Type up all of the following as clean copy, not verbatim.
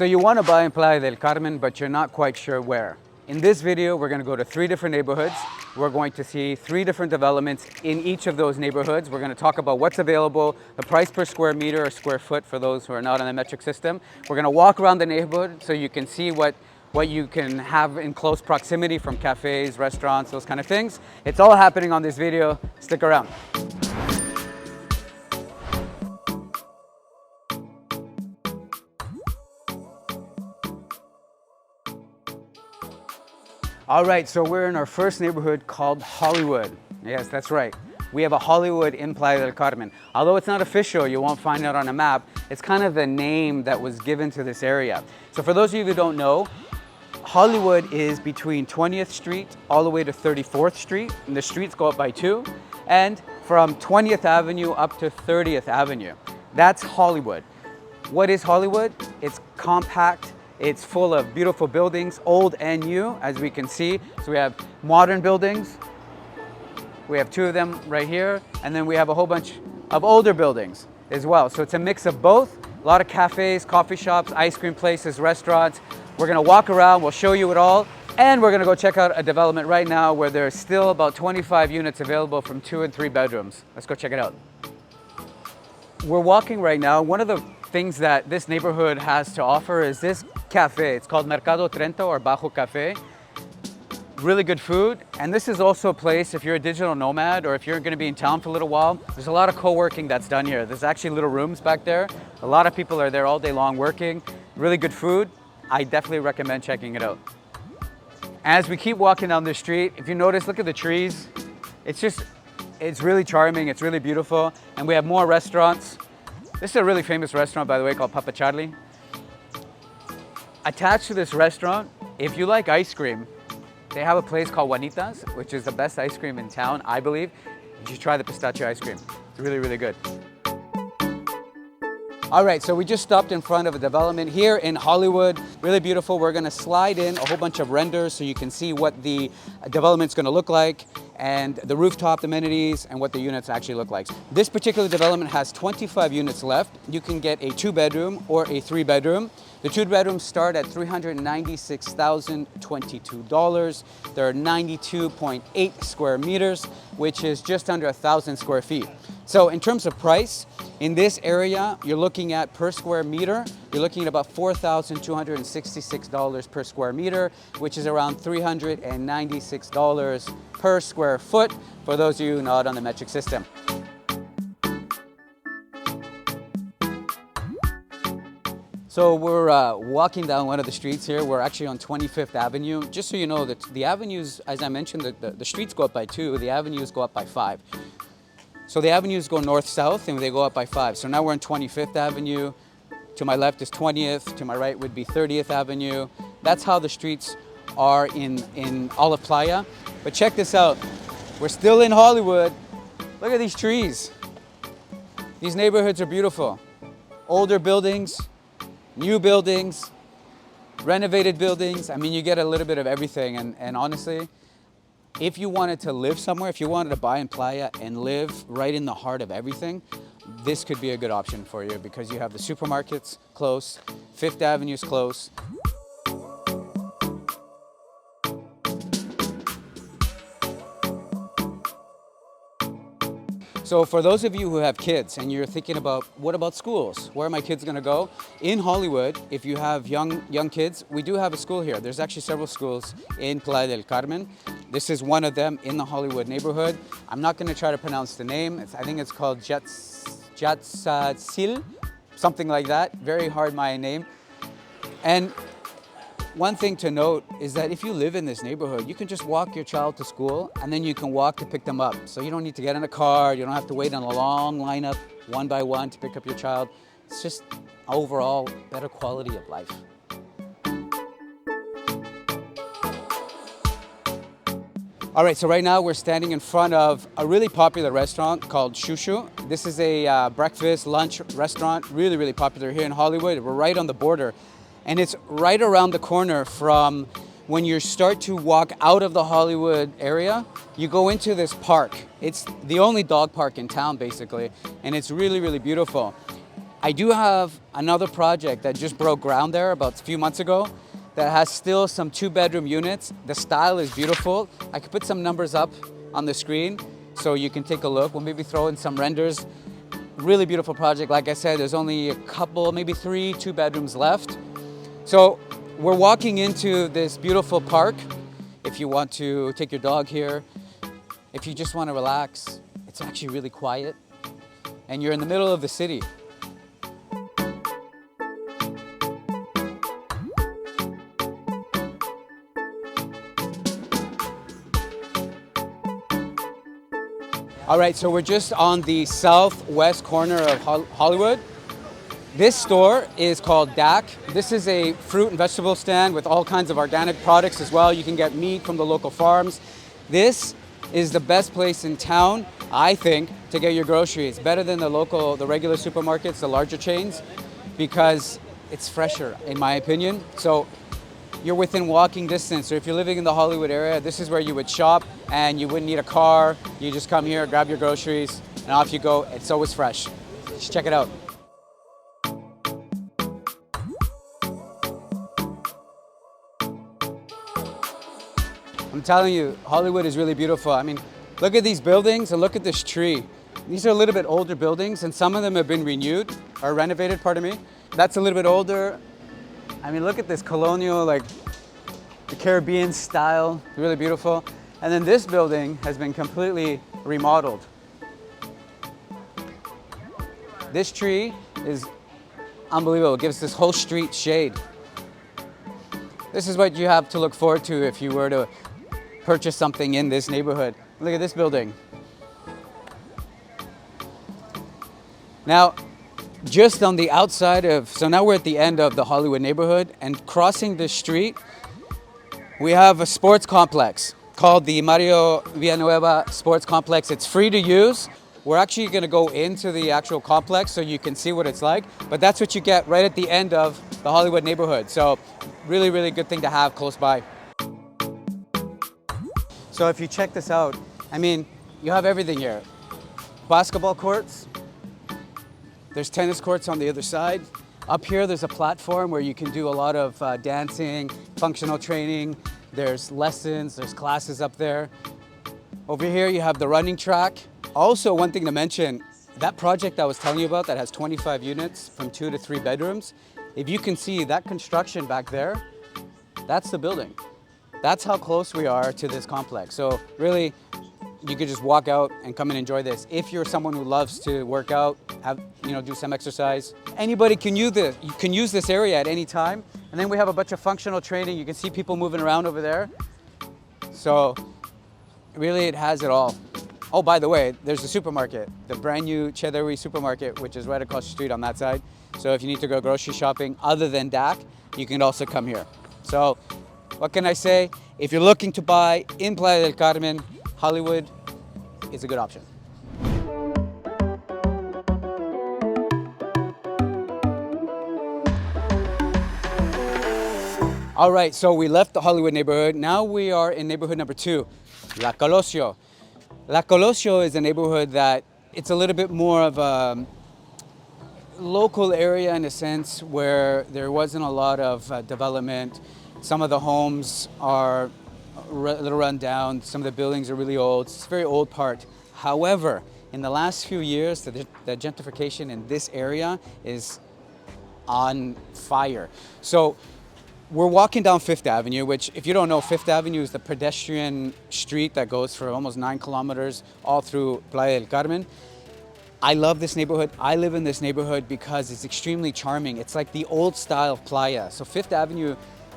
So you want to buy in Playa del Carmen, but you're not quite sure where. In this video, we're going to go to 3 different neighborhoods. We're going to see 3 different developments in each of those neighborhoods. We're going to talk about what's available, the price per square meter or square foot for those who are not on the metric system. We're going to walk around the neighborhood so you can see what you can have in close proximity from cafes, restaurants, those kind of things. It's all happening on this video. Stick around. All right, so we're in our first neighborhood called Hollywood. Yes, that's right. We have a Hollywood in Playa del Carmen. Although it's not official, you won't find it on a map, it's kind of the name that was given to this area. So for those of you who don't know, Hollywood is between 20th Street all the way to 34th Street, and the streets go up by 2, and from 20th Avenue up to 30th Avenue. That's Hollywood. What is Hollywood? It's compact. It's full of beautiful buildings, old and new, as we can see. So we have modern buildings. We have 2 of them right here. And then we have a whole bunch of older buildings as well. So it's a mix of both. A lot of cafes, coffee shops, ice cream places, restaurants. We're gonna walk around, we'll show you it all. And we're gonna go check out a development right now where there's still about 25 units available from 2 and 3 bedrooms. Let's go check it out. We're walking right now. One of the things that this neighborhood has to offer is this cafe. It's called Mercado Trento or Bajo Cafe. Really good food. And this is also a place, if you're a digital nomad or if you're gonna be in town for a little while, there's a lot of co-working that's done here. There's actually little rooms back there. A lot of people are there all day long working. Really good food. I definitely recommend checking it out. As we keep walking down the street, if you notice, look at the trees. It's really charming, it's really beautiful. And we have more restaurants. This is a really famous restaurant, by the way, called Papa Charlie. Attached to this restaurant, if you like ice cream, they have a place called Juanita's, which is the best ice cream in town, I believe. You should try the pistachio ice cream. It's really, really good. All right, so we just stopped in front of a development here in Hollywood. Really beautiful. We're gonna slide in a whole bunch of renders so you can see what the development's gonna look like and the rooftop amenities and what the units actually look like. This particular development has 25 units left. You can get a 2-bedroom or a 3-bedroom. The 2-bedrooms start at $396,022. They're 92.8 square meters, which is just under 1,000 square feet. So in terms of price, in this area, you're looking at per square meter, you're looking at about $4,266 per square meter, which is around $396 per square foot for those of you not on the metric system. So we're walking down one of the streets here. We're actually on 25th Avenue. Just so you know, that the avenues, as I mentioned, the streets go up by 2, the avenues go up by 5. So the avenues go north-south and they go up by 5. So now we're on 25th Avenue. To my left is 20th, to my right would be 30th Avenue. That's how the streets are in all of Playa. But check this out. We're still in Hollywood. Look at these trees. These neighborhoods are beautiful. Older buildings, new buildings, renovated buildings. I mean, you get a little bit of everything. And honestly, if you wanted to live somewhere, if you wanted to buy in Playa and live right in the heart of everything, this could be a good option for you because you have the supermarkets close, 5th Avenue's close. So for those of you who have kids and you're thinking about, what about schools? Where are my kids gonna go? In Hollywood, if you have young kids, we do have a school here. There's actually several schools in Playa del Carmen. This is one of them in the Hollywood neighborhood. I'm not gonna try to pronounce the name. I think it's called Zazil-Ha, something like that. Very hard Mayan name. And one thing to note is that if you live in this neighborhood, you can just walk your child to school and then you can walk to pick them up. So you don't need to get in a car, you don't have to wait in a long lineup one by one to pick up your child. It's just overall better quality of life. All right, so right now we're standing in front of a really popular restaurant called Shushu. This is a breakfast, lunch restaurant, really, really popular here in Hollywood. We're right on the border. And it's right around the corner from when you start to walk out of the Hollywood area, you go into this park. It's the only dog park in town, basically, and it's really, really beautiful. I do have another project that just broke ground there about a few months ago that has still some 2-bedroom units. The style is beautiful. I could put some numbers up on the screen so you can take a look. We'll maybe throw in some renders. Really beautiful project. Like I said, there's only a couple, maybe 3 2-bedrooms left. So we're walking into this beautiful park. If you want to take your dog here, if you just want to relax, it's actually really quiet. And you're in the middle of the city. All right, so we're just on the southwest corner of Hollywood. This store is called DAC. This is a fruit and vegetable stand with all kinds of organic products as well. You can get meat from the local farms. This is the best place in town, I think, to get your groceries. Better than the regular supermarkets, the larger chains, because it's fresher, in my opinion. So you're within walking distance. So if you're living in the Hollywood area, this is where you would shop and you wouldn't need a car. You just come here, grab your groceries, and off you go. It's always fresh. Just check it out. I'm telling you, Hollywood is really beautiful. I mean, look at these buildings and look at this tree. These are a little bit older buildings and some of them have been renewed or renovated, pardon me. That's a little bit older. I mean, look at this colonial, like the Caribbean style, really beautiful. And then this building has been completely remodeled. This tree is unbelievable. It gives this whole street shade. This is what you have to look forward to if you were to purchase something in this neighborhood. Look at this building. Now, just on the outside so now we're at the end of the Hollywood neighborhood, and crossing this street, we have a sports complex called the Mario Villanueva Sports Complex. It's free to use. We're actually gonna go into the actual complex so you can see what it's like, but that's what you get right at the end of the Hollywood neighborhood. So really, really good thing to have close by. So if you check this out, I mean, you have everything here. Basketball courts, there's tennis courts on the other side. Up here, there's a platform where you can do a lot of dancing, functional training. There's lessons, there's classes up there. Over here, you have the running track. Also, one thing to mention, that project I was telling you about that has 25 units from 2 to 3 bedrooms, if you can see that construction back there, that's the building. That's how close we are to this complex. So really, you could just walk out and come and enjoy this. If you're someone who loves to work out, do some exercise, anybody can use this. You can use this area at any time. And then we have a bunch of functional training. You can see people moving around over there. So really, it has it all. Oh, by the way, there's a supermarket, the brand new Cheddar supermarket, which is right across the street on that side. So if you need to go grocery shopping other than DAC, you can also come here. So what can I say? If you're looking to buy in Playa del Carmen, Hollywood is a good option. All right, so we left the Hollywood neighborhood. Now we are in neighborhood number 2, La Colossio. La Colossio is a neighborhood that it's a little bit more of a local area in a sense where there wasn't a lot of development. Some of the homes are a little run down. Some of the buildings are really old. It's a very old part. However, in the last few years, the gentrification in this area is on fire. So we're walking down 5th Avenue, which if you don't know, 5th Avenue is the pedestrian street that goes for almost 9 kilometers all through Playa del Carmen. I love this neighborhood. I live in this neighborhood because it's extremely charming. It's like the old style of Playa. So 5th Avenue,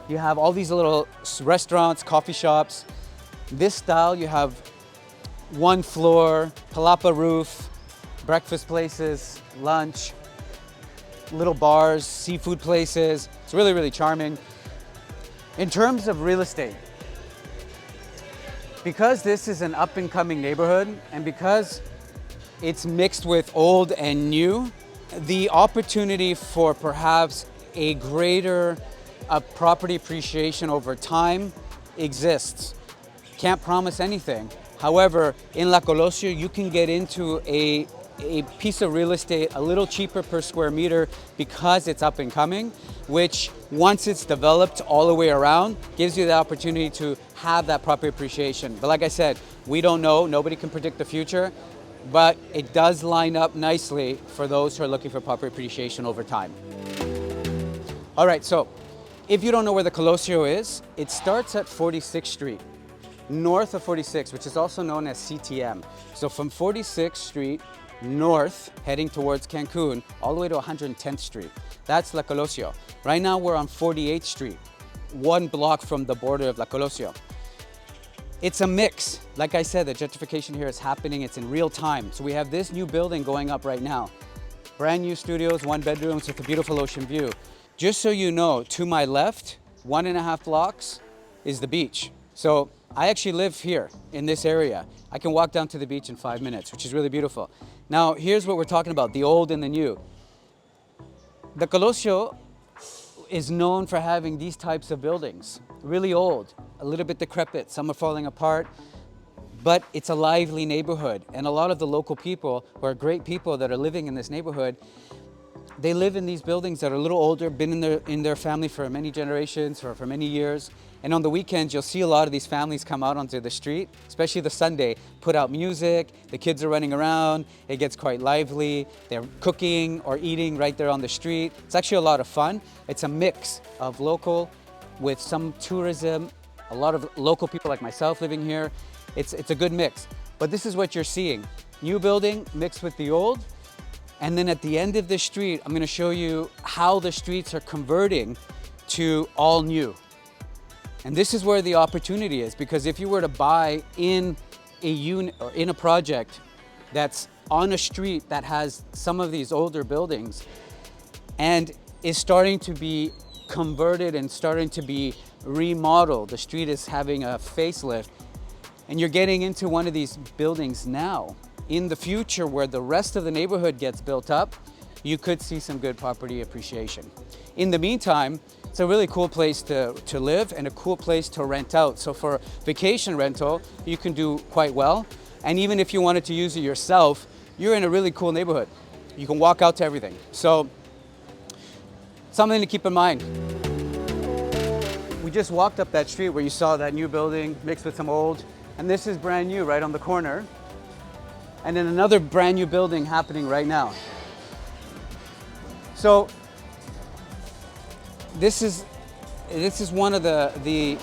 you have all these little restaurants, coffee shops. This style, you have 1 floor, palapa roof, breakfast places, lunch, little bars, seafood places. It's really, really charming. In terms of real estate, because this is an up-and-coming neighborhood and because it's mixed with old and new, the opportunity for perhaps a greater property appreciation over time exists. Can't promise anything. However, in La Colossio, you can get into a a piece of real estate a little cheaper per square meter because it's up and coming, which once it's developed all the way around, gives you the opportunity to have that property appreciation. But like I said, we don't know, nobody can predict the future, but it does line up nicely for those who are looking for property appreciation over time. All right, so if you don't know where the Colossio is, it starts at 46th Street, north of 46, which is also known as CTM. So from 46th Street north, heading towards Cancun, all the way to 110th Street. That's La Colossio. Right now we're on 48th Street, one block from the border of La Colossio. It's a mix. Like I said, the gentrification here is happening. It's in real time. So we have this new building going up right now. Brand new studios, 1 bedrooms with a beautiful ocean view. Just so you know, to my left, 1.5 blocks is the beach. So I actually live here in this area. I can walk down to the beach in 5 minutes, which is really beautiful. Now, here's what we're talking about, the old and the new. The Colossio is known for having these types of buildings, really old, a little bit decrepit, some are falling apart, but it's a lively neighborhood. And a lot of the local people, who are great people that are living in this neighborhood, they live in these buildings that are a little older, been in their family for many generations or for many years. And on the weekends, you'll see a lot of these families come out onto the street, especially the Sunday, put out music, the kids are running around, it gets quite lively, they're cooking or eating right there on the street. It's actually a lot of fun. It's a mix of local with some tourism, a lot of local people like myself living here. It's a good mix. But this is what you're seeing. New building mixed with the old. And then at the end of the street, I'm gonna show you how the streets are converting to all new. And this is where the opportunity is, because if you were to buy in a unit or in a project that's on a street that has some of these older buildings and is starting to be converted and starting to be remodeled, the street is having a facelift, and you're getting into one of these buildings now, in the future where the rest of the neighborhood gets built up, you could see some good property appreciation. In the meantime, it's a really cool place to live and a cool place to rent out. So for vacation rental, you can do quite well. And even if you wanted to use it yourself, you're in a really cool neighborhood. You can walk out to everything. So something to keep in mind. We just walked up that street where you saw that new building mixed with some old, and this is brand new right on the corner. And then another brand new building happening right now. So this is one of the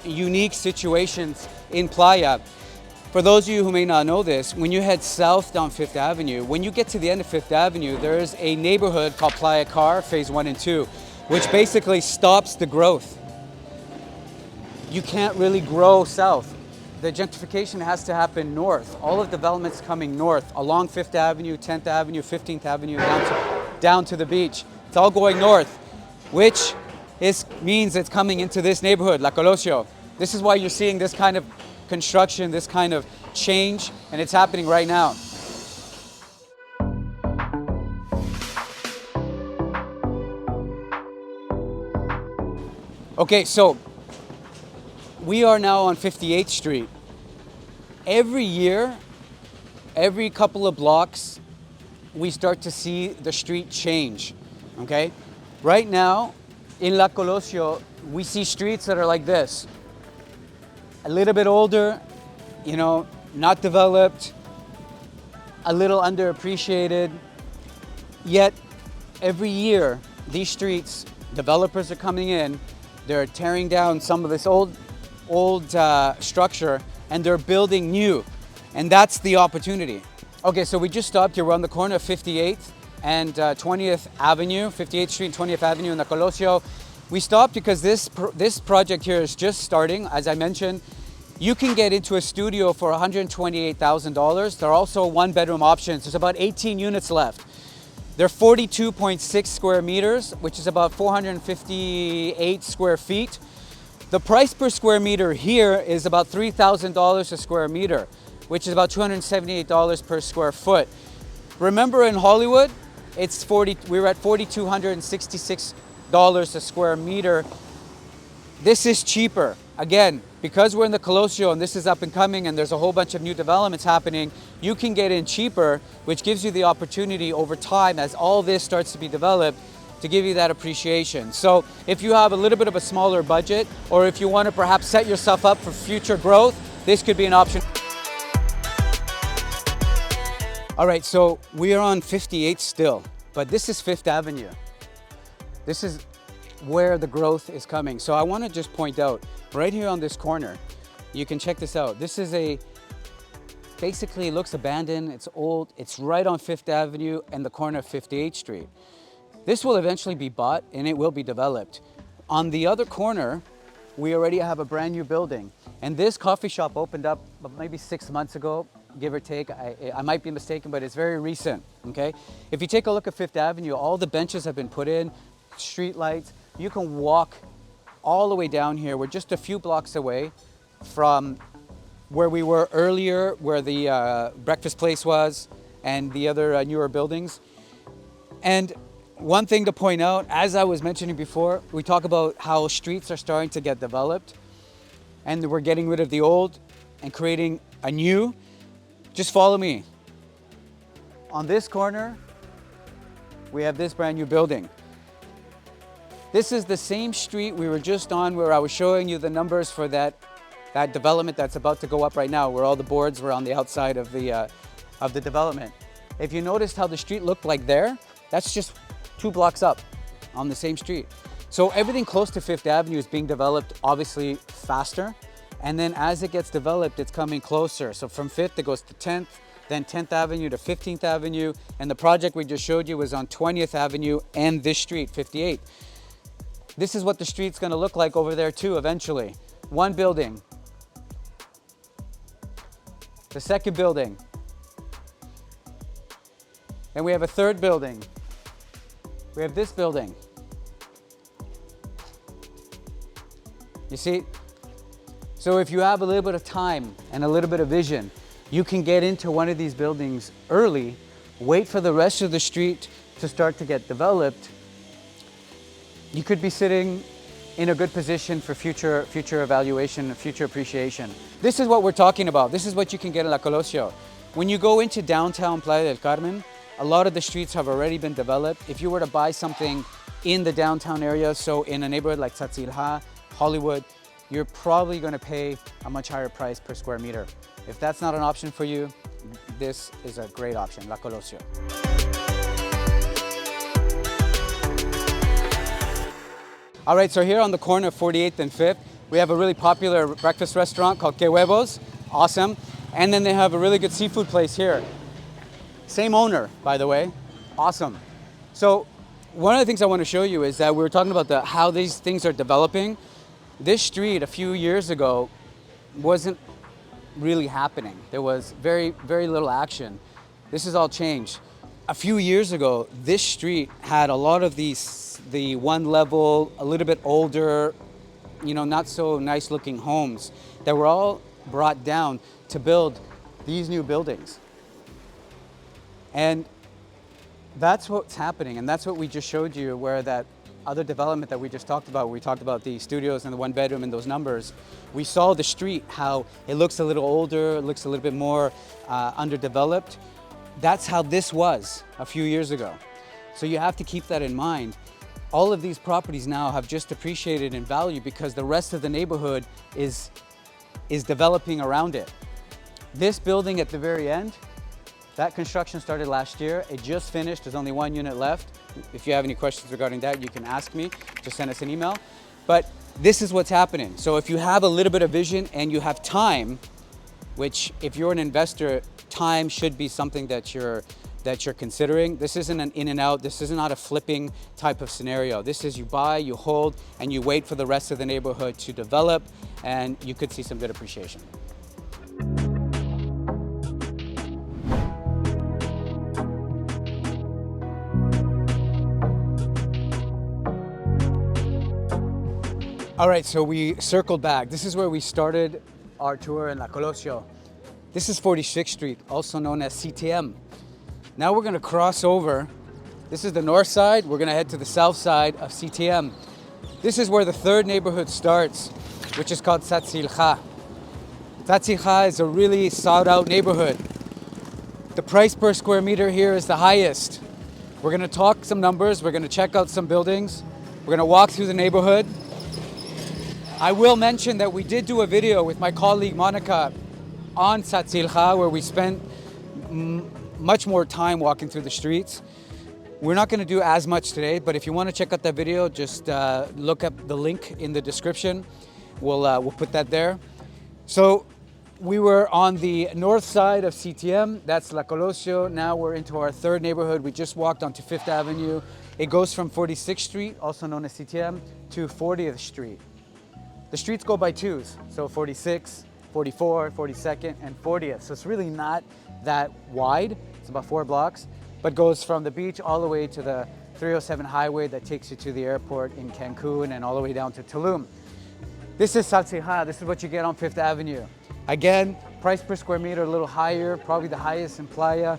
unique situations in Playa. For those of you who may not know this, when you head south down Fifth Avenue, when you get to the end of Fifth Avenue, there's a neighborhood called Playa Car, Phase 1 and 2, which basically stops the growth. You can't really grow south. The gentrification has to happen north. All of development's coming north, along Fifth Avenue, 10th Avenue, 15th Avenue, down to the beach. It's all going north, which means it's coming into this neighborhood, La Colossio. This is why you're seeing this kind of construction, this kind of change, and it's happening right now. Okay, so we are now on 58th Street. Every year, every couple of blocks, we start to see the street change, okay? Right now, in La Colossio, we see streets that are like this. A little bit older, you know, not developed, a little underappreciated. Yet, every year, these streets, developers are coming in, they're tearing down some of this old structure, and they're building new. And that's the opportunity. Okay, so we just stopped here. We're on the corner of 58th and 20th Avenue, 58th Street and 20th Avenue in the Colossio. We stopped because this project here is just starting. As I mentioned, you can get into a studio for $128,000. There are also 1-bedroom options. There's about 18 units left. They're 42.6 square meters, which is about 458 square feet. The price per square meter here is about $3,000 a square meter, which is about $278 per square foot. Remember in Hollywood, we were at $4,266 a square meter. This is cheaper. Again, because we're in the Colossio and this is up and coming and there's a whole bunch of new developments happening, you can get in cheaper, which gives you the opportunity over time as all this starts to be developed to give you that appreciation. So if you have a little bit of a smaller budget, or if you want to perhaps set yourself up for future growth, this could be an option. All right, so we are on 58th still, but this is 5th Avenue. This is where the growth is coming. So I want to just point out, right here on this corner, you can check this out. This is basically it looks abandoned, it's old, it's right on 5th Avenue and the corner of 58th Street. This will eventually be bought and it will be developed. On the other corner, we already have a brand new building. And this coffee shop opened up maybe 6 months ago, give or take. I might be mistaken, but it's very recent, okay? If you take a look at 5th Avenue, all the benches have been put in, street lights. You can walk all the way down here. We're just a few blocks away from where we were earlier, where the breakfast place was and the other newer buildings. And one thing to point out, as I was mentioning before, we talk about how streets are starting to get developed and we're getting rid of the old and creating a new. Just follow me. On this corner, we have this brand new building. This is the same street we were just on where I was showing you the numbers for that development that's about to go up right now, where all the boards were on the outside of the development. If you noticed how the street looked like there, that's just 2 blocks up on the same street. So everything close to 5th Avenue is being developed obviously faster. And then as it gets developed, it's coming closer. So from 5th, it goes to 10th, then 10th Avenue to 15th Avenue. And the project we just showed you was on 20th Avenue and this street, 58. This is what the street's gonna look like over there too, eventually. One building. The second building. Then we have a third building. We have this building. You see? So if you have a little bit of time and a little bit of vision, you can get into one of these buildings early, wait for the rest of the street to start to get developed. You could be sitting in a good position for future evaluation and future appreciation. This is what we're talking about. This is what you can get in La Colossio. When you go into downtown Playa del Carmen, a lot of the streets have already been developed. If you were to buy something in the downtown area, so in a neighborhood like Zazil-Ha, Hollywood, you're probably going to pay a much higher price per square meter. If that's not an option for you, this is a great option, La Colossio. All right, so here on the corner of 48th and 5th, we have a really popular breakfast restaurant called Que Huevos, awesome. And then they have a really good seafood place here. Same owner, by the way, awesome. So one of the things I want to show you is that we were talking about how these things are developing. This street a few years ago wasn't really happening. There was very, very little action. This has all changed. A few years ago, this street had a lot of the one level, a little bit older, not so nice looking homes that were all brought down to build these new buildings. And that's what's happening. And that's what we just showed you, where that other development that we just talked about, we talked about the studios and the 1 bedroom and those numbers. We saw the street, how it looks a little older, it looks a little bit more underdeveloped. That's how this was a few years ago. So you have to keep that in mind. All of these properties now have just appreciated in value because the rest of the neighborhood is developing around it. This building at the very end, that construction started last year. It just finished. There's only 1 unit left. If you have any questions regarding that, you can ask me. Just send us an email. But this is what's happening. So if you have a little bit of vision and you have time, which if you're an investor, time should be something that you're considering. This isn't an in and out. This is not a flipping type of scenario. This is you buy, you hold, and you wait for the rest of the neighborhood to develop, and you could see some good appreciation. All right, so we circled back. This is where we started our tour in La Colossio. This is 46th Street, also known as CTM. Now we're gonna cross over. This is the north side. We're gonna head to the south side of CTM. This is where the third neighborhood starts. which is called Zazil-Ha. Zazil-Ha is a really sought out neighborhood. The price per square meter here is the highest. We're gonna talk some numbers, we're gonna check out some buildings, we're gonna walk through the neighborhood. I will mention that we did do a video with my colleague Monica on Zazil-Ha where we spent much more time walking through the streets. We're not gonna do as much today, but if you wanna check out that video, just look up the link in the description. We'll put that there. So we were on the north side of CTM, that's La Colossio. Now we're into our third neighborhood. We just walked onto 5th Avenue. It goes from 46th Street, also known as CTM, to 40th Street. The streets go by twos, so 46, 44, 42nd, and 40th. So it's really not that wide. It's about 4 blocks, but goes from the beach all the way to the 307 highway that takes you to the airport in Cancun and all the way down to Tulum. This is Zazil-Ha. This is what you get on 5th Avenue. Again, price per square meter a little higher, probably the highest in Playa.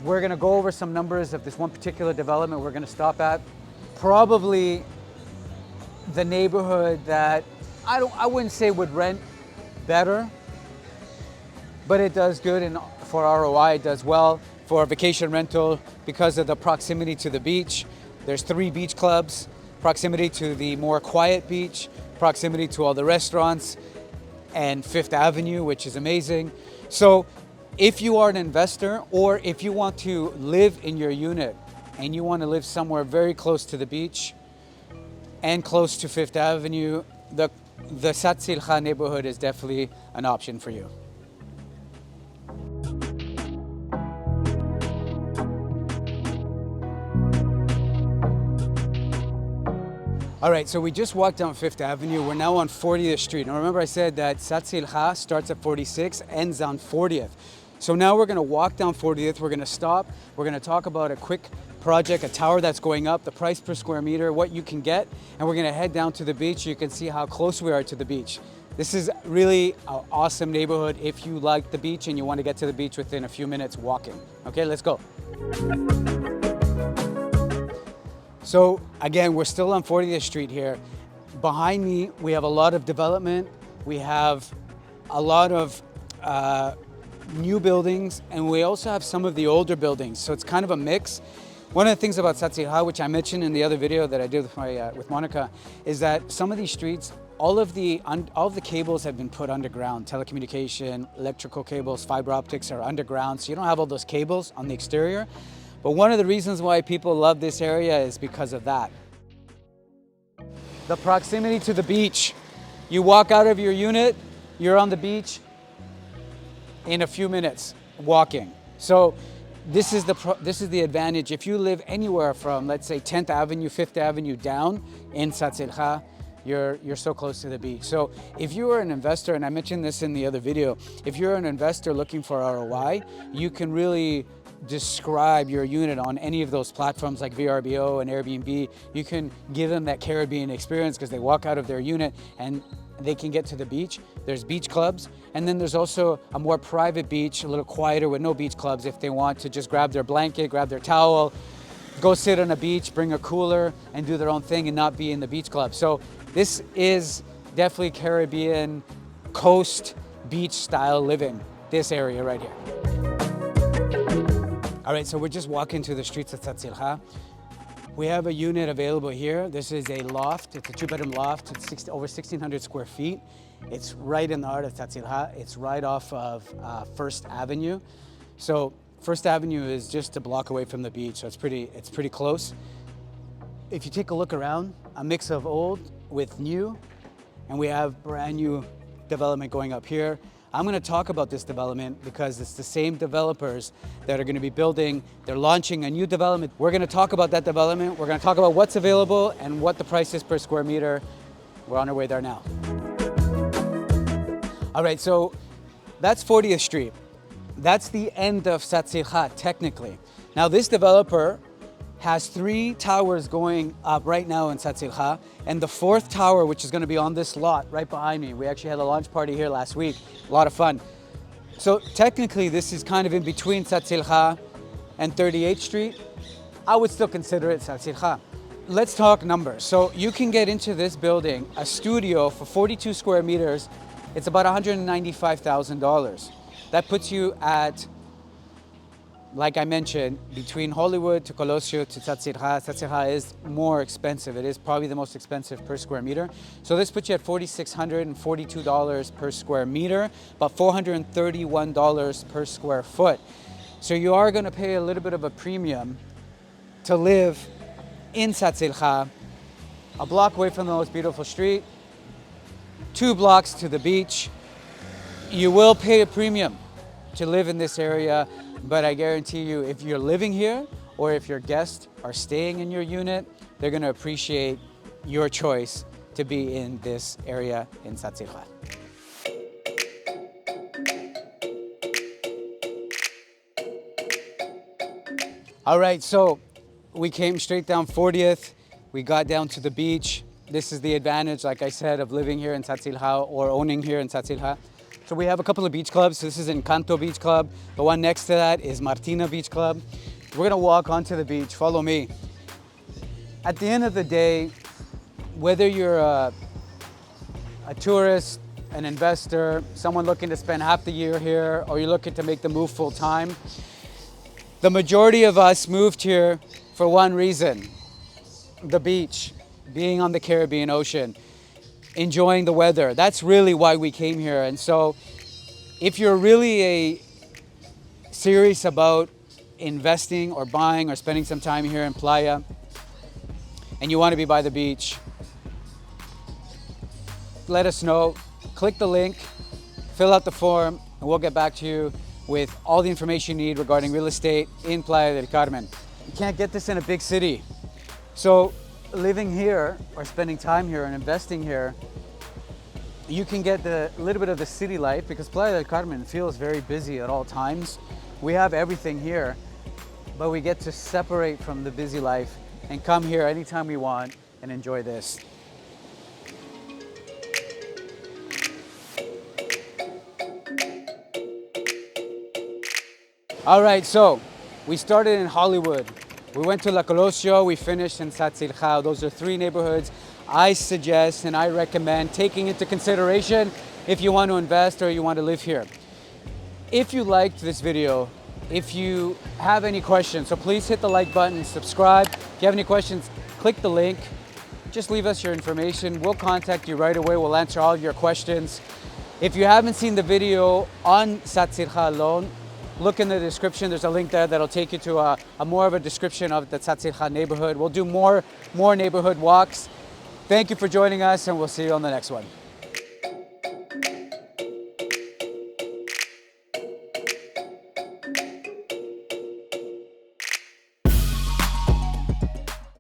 We're gonna go over some numbers of this one particular development we're gonna stop at. Probably the neighborhood that I wouldn't say would rent better, but it does good, and for ROI it does well for vacation rental because of the proximity to the beach. There's 3 beach clubs, proximity to the more quiet beach, proximity to all the restaurants, and 5th Avenue, which is amazing. So if you are an investor or if you want to live in your unit and you want to live somewhere very close to the beach and close to 5th Avenue, the Zazil-Ha neighborhood is definitely an option for you. All right, so we just walked down 5th Avenue. We're now on 40th Street. Now remember I said that Zazil-Ha starts at 46, ends on 40th. So now we're gonna walk down 40th, we're gonna stop, we're gonna talk about a quick project, a tower that's going up, the price per square meter, what you can get, and we're gonna head down to the beach. You can see how close we are to the beach. This is really an awesome neighborhood if you like the beach and you wanna get to the beach within a few minutes walking. Okay, let's go. So again, we're still on 40th Street here. Behind me, we have a lot of development. We have a lot of new buildings, and we also have some of the older buildings. So it's kind of a mix. One of the things about Zazil-Ha, which I mentioned in the other video that I did with Monica, is that some of these streets, all of the cables have been put underground. Telecommunication, electrical cables, fiber optics are underground. So you don't have all those cables on the exterior. But one of the reasons why people love this area is because of that. The proximity to the beach. You walk out of your unit, you're on the beach in a few minutes walking. So this is the advantage. If you live anywhere from, let's say, 10th Avenue, 5th Avenue down in Zazil-Ha, you're so close to the beach. So if you are an investor, and I mentioned this in the other video, if you're an investor looking for ROI, you can really describe your unit on any of those platforms like VRBO and Airbnb. You can give them that Caribbean experience because they walk out of their unit and they can get to the beach. There's beach clubs, and then there's also a more private beach, a little quieter with no beach clubs if they want to just grab their blanket, grab their towel, go sit on a beach, bring a cooler, and do their own thing and not be in the beach club. So this is definitely Caribbean coast beach style living, this area right here. All right, so we're just walking through the streets of Zazil-Ha. We have a unit available here. This is a loft. It's a 2-bedroom loft. It's over 1,600 square feet. It's right in the heart of Zazil-Ha. It's right off of 1st Avenue. So 1st Avenue is just a block away from the beach, so it's pretty close. If you take a look around, a mix of old with new, and we have brand new development going up here. I'm going to talk about this development because it's the same developers that are going to be building. They're launching a new development. We're going to talk about that development. We're going to talk about what's available and what the price is per square meter. We're on our way there now. All right, so that's 40th Street. That's the end of Zazil-Ha, technically. Now, this developer has 3 towers going up right now in Zazil-Ha, and the 4th tower, which is going to be on this lot right behind me. We actually had a launch party here last week. A lot of fun. So technically, this is kind of in between Zazil-Ha and 38th Street. I would still consider it Zazil-Ha. let's talk numbers. So you can get into this building, a studio for 42 square meters. It's about $195,000. That puts you at, like I mentioned, between Hollywood to Colossio to Zazil-Ha. Zazil-Ha is more expensive. It is probably the most expensive per square meter. So this puts you at $4,642 per square meter, about $431 per square foot. So you are going to pay a little bit of a premium to live in Zazil-Ha, a block away from the most beautiful street, 2 blocks to the beach. You will pay a premium to live in this area, but I guarantee you, if you're living here or if your guests are staying in your unit, they're going to appreciate your choice to be in this area in Zazil-Ha. All right, so we came straight down 40th. We got down to the beach. This is the advantage, like I said, of living here in Zazil-Ha or owning here in Zazil-Ha. So we have a couple of beach clubs. This is Encanto Beach Club. The one next to that is Martina Beach Club. We're gonna walk onto the beach, follow me. At the end of the day, whether you're a tourist, an investor, someone looking to spend half the year here, or you're looking to make the move full time, the majority of us moved here for one reason: the beach, being on the Caribbean Ocean, enjoying the weather. That's really why we came here. And so if you're really serious about investing or buying or spending some time here in Playa and you want to be by the beach, let us know. Click the link, fill out the form, and we'll get back to you with all the information you need regarding real estate in Playa del Carmen. You can't get this in a big city. So living here or spending time here and investing here, you can get a little bit of the city life, because Playa del Carmen feels very busy at all times. We have everything here, but we get to separate from the busy life and come here anytime we want and enjoy this. All right, so we started in Hollywood. We went to Colossio, we finished in Zazil-Ha. Those are 3 neighborhoods I suggest and I recommend taking into consideration if you want to invest or you want to live here. If you liked this video, if you have any questions, so please hit the like button, subscribe. If you have any questions, click the link. Just leave us your information. We'll contact you right away. We'll answer all of your questions. If you haven't seen the video on Zazil-Ha alone, look in the description. There's a link there that'll take you to a more of a description of the Zazil-Ha neighborhood. We'll do more neighborhood walks. Thank you for joining us, and we'll see you on the next one.